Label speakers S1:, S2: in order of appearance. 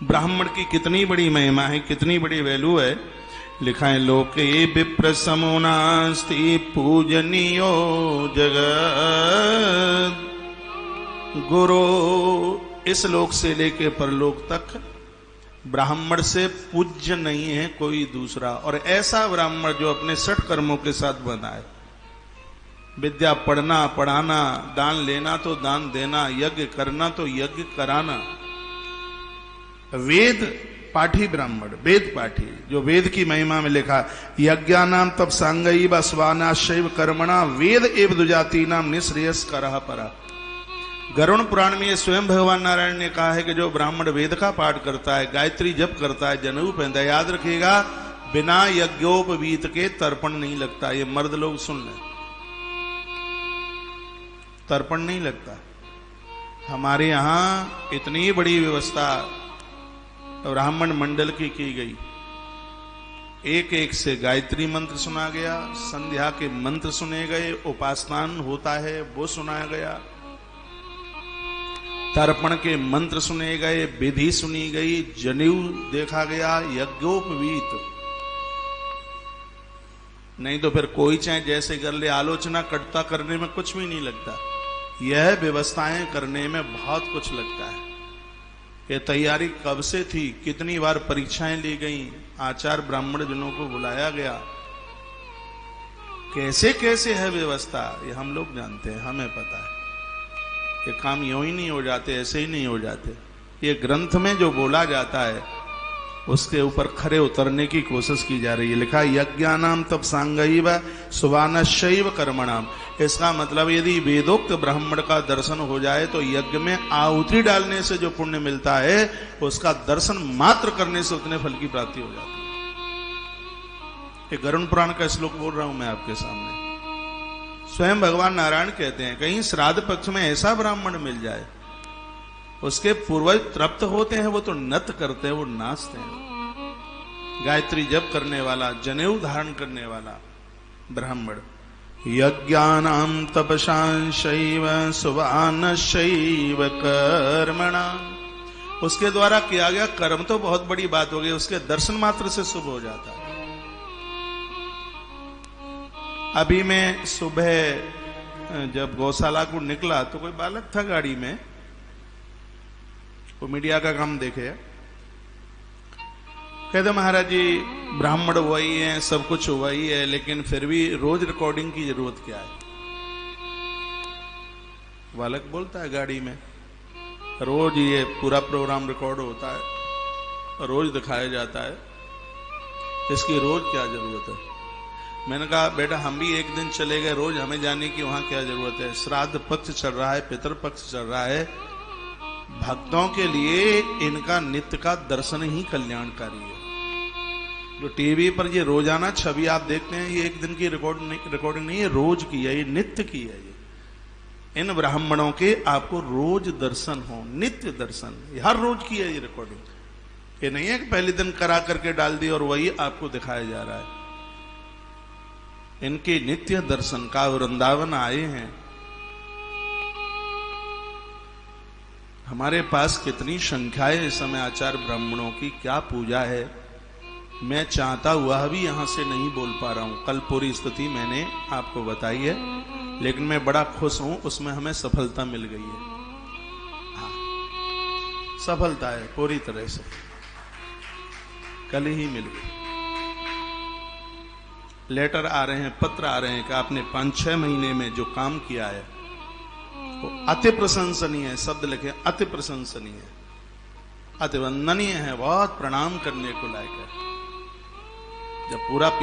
S1: ब्राह्मण की कितनी बड़ी महिमा है, कितनी बड़ी वैल्यू है। लिखा है लोके विप्र समो नास्ति पूजनीयो जगत गुरु। इस लोक से लेके परलोक तक ब्राह्मण से पूज्य नहीं है कोई दूसरा। और ऐसा ब्राह्मण जो अपने 60 कर्मों के साथ बना है, विद्या पढ़ना पढ़ाना, दान लेना तो दान देना, यज्ञ करना तो यज्ञ कराना, वेद पाठी ब्राह्मण, वेद पाठी, जो वेद की महिमा में लिखा यज्ञानाम तप सांगई व स्वानाशैव कर्मणा वेद एव दुजाती नाम निश्रेयस करह परा। गरुण पुराण में ये स्वयं भगवान नारायण ने कहा है कि जो ब्राह्मण वेद का पाठ करता है, गायत्री जप करता है, जनेऊ पहनता है, याद रखिएगा बिना यज्ञोपवीत के तर्पण नहीं लगता। ये मर्द लोग सुन लें, तर्पण नहीं लगता। हमारे यहां इतनी बड़ी व्यवस्था ब्राह्मण मंडल की गई, एक एक से गायत्री मंत्र सुना गया, संध्या के मंत्र सुने गए, उपासनान होता है वो सुनाया गया, तर्पण के मंत्र सुने गए, विधि सुनी गई, जनेऊ देखा गया, यज्ञोपवीत। नहीं तो फिर कोई चाहे जैसे कर ले, आलोचना कटता करने में कुछ भी नहीं लगता। यह व्यवस्थाएं करने में बहुत कुछ लगता है। ये तैयारी कब से थी, कितनी बार परीक्षाएं ली गई, आचार्य ब्राह्मण जनों को बुलाया गया, कैसे कैसे है व्यवस्था, ये हम लोग जानते हैं, हमें पता है। ये काम यूं ही नहीं हो जाते, ऐसे ही नहीं हो जाते। ये ग्रंथ में जो बोला जाता है उसके ऊपर खरे उतरने की कोशिश की जा रही है। लिखा यज्ञानाम तप सांगैव सुवानशैव कर्मणाम। इसका मतलब यदि वेदोक्त ब्राह्मण का दर्शन हो जाए तो यज्ञ में आहुति डालने से जो पुण्य मिलता है उसका दर्शन मात्र करने से उतने फल की प्राप्ति हो जाती है। ये गरुण पुराण का श्लोक बोल रहा हूं मैं आपके सामने। स्वयं भगवान नारायण कहते हैं कहीं श्राद्ध पक्ष में ऐसा ब्राह्मण मिल जाए, उसके पूर्वज तृप्त होते हैं, वो तो नृत्य करते हैं, वो नाचते हैं। गायत्री जप करने वाला, जनेऊ धारण करने वाला ब्राह्मण। यज्ञानाम तपसांशैव सुवानशैव कर्मणा। उसके द्वारा किया गया कर्म तो बहुत बड़ी बात हो गई, उसके दर्शन मात्र से शुभ हो जाता है। अभी मैं सुबह जब गौशाला को निकला तो कोई बालक था गाड़ी में, वो मीडिया का काम देखे, कहते महाराज जी ब्राह्मण वही है, सब कुछ वही है, लेकिन फिर भी रोज रिकॉर्डिंग की जरूरत क्या है। बालक बोलता है गाड़ी में, रोज ये पूरा प्रोग्राम रिकॉर्ड होता है, रोज दिखाया जाता है, इसकी रोज क्या जरूरत है। मैंने कहा बेटा हम भी एक दिन चले गए, रोज हमें जाने की वहां क्या जरूरत है। श्राद्ध पक्ष चल रहा है, पितृ पक्ष चल रहा है, भक्तों के लिए इनका नित्य का दर्शन ही कल्याणकारी है। जो टीवी पर ये रोजाना छवि आप देखते हैं, ये एक दिन की रिकॉर्डिंग नहीं है, रोज की है, ये नित्य की है। ये इन ब्राह्मणों के आपको रोज दर्शन हो, नित्य दर्शन, हर रोज की है ये रिकॉर्डिंग। ये नहीं है कि पहले दिन करा करके डाल दी और वही आपको दिखाया जा रहा है। इनके नित्य दर्शन का वृंदावन आए हैं। हमारे पास कितनी संख्या है इस समय आचार्य ब्राह्मणों की, क्या पूजा है। मैं चाहता हुआ भी यहां से नहीं बोल पा रहा हूं। कल पूरी स्थिति मैंने आपको बताई है, लेकिन मैं बड़ा खुश हूं, उसमें हमें सफलता मिल गई है। हाँ, सफलता है पूरी तरह से, कल ही मिल गई। लेटर आ रहे हैं, पत्र आ रहे हैं कि आपने 5-6 महीने में जो काम किया है वो अति प्रशंसनीय है। शब्द लिखे अति प्रशंसनीय, अति वंदनीय है, बहुत प्रणाम करने को लायक है। जब पूरा